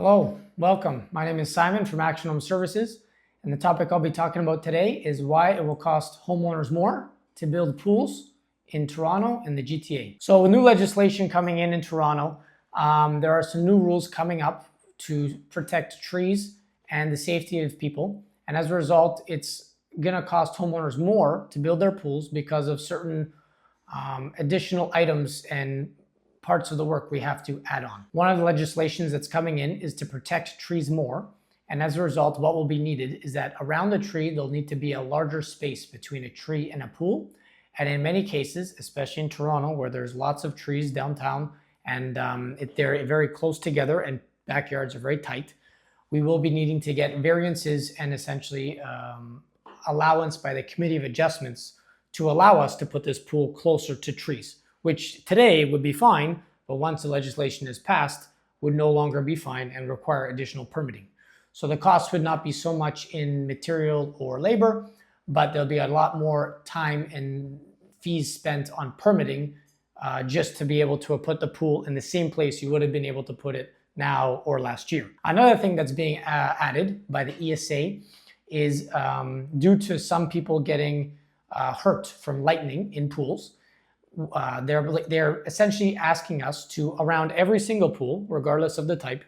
Hello, welcome. My name is Simon from Action Home Services, and the topic I'll be talking about today is why it will cost homeowners more to build pools in Toronto and the GTA. So with new legislation coming in Toronto, there are some new rules coming up to protect trees and the safety of people. And as a result, it's going to cost homeowners more to build their pools because of certain additional items and parts of the work we have to add on. One of the legislations that's coming in is to protect trees more. And as a result, what will be needed is that around the tree, there'll need to be a larger space between a tree and a pool. And in many cases, especially in Toronto, where there's lots of trees downtown and they're very close together and backyards are very tight, we will be needing to get variances and essentially allowance by the Committee of Adjustments to allow us to put this pool closer to trees, which today would be fine, but once the legislation is passed, would no longer be fine and require additional permitting. So the cost would not be so much in material or labor, but there'll be a lot more time and fees spent on permitting just to be able to put the pool in the same place you would have been able to put it now or last year. Another thing that's being added by the ESA is due to some people getting hurt from lightning in pools, they're essentially asking us to, around every single pool, regardless of the type,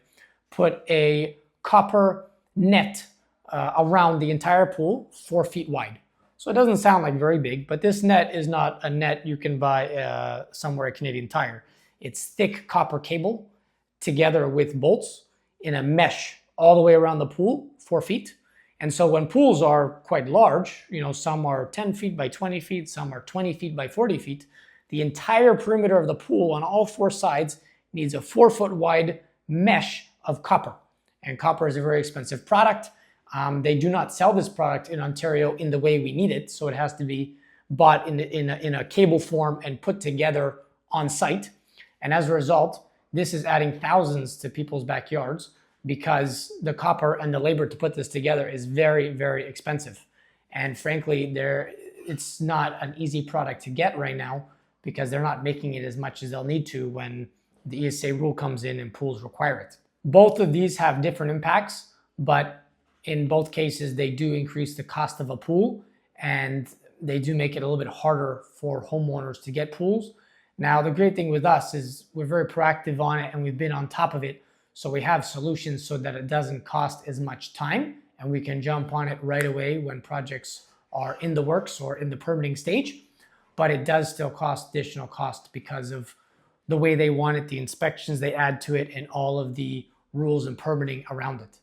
put a copper net around the entire pool 4 feet wide. So it doesn't sound like very big, but this net is not a net you can buy somewhere at Canadian Tire. It's thick copper cable together with bolts in a mesh all the way around the pool, 4 feet. And so when pools are quite large, some are 10 feet by 20 feet, some are 20 feet by 40 feet, the entire perimeter of the pool on all four sides needs a 4 foot wide mesh of copper. And copper is a very expensive product. They do not sell this product in Ontario in the way we need it. So it has to be bought in a cable form and put together on site. And as a result, this is adding thousands to people's backyards because the copper and the labor to put this together is very, very expensive. And frankly, it's not an easy product to get right now, because they're not making it as much as they'll need to when the ESA rule comes in and pools require it. Both of these have different impacts, but in both cases, they do increase the cost of a pool and they do make it a little bit harder for homeowners to get pools. Now, the great thing with us is we're very proactive on it and we've been on top of it. So we have solutions so that it doesn't cost as much time and we can jump on it right away when projects are in the works or in the permitting stage. But it does still cost additional cost because of the way they want it, the inspections they add to it, and all of the rules and permitting around it.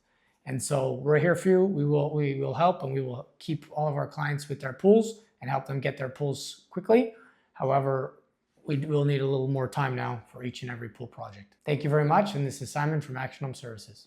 And so we're here for you. We will help, and we will keep all of our clients with their pools and help them get their pools quickly. However, we will need a little more time now for each and every pool project. Thank you very much, and this is Simon from Action Home Services.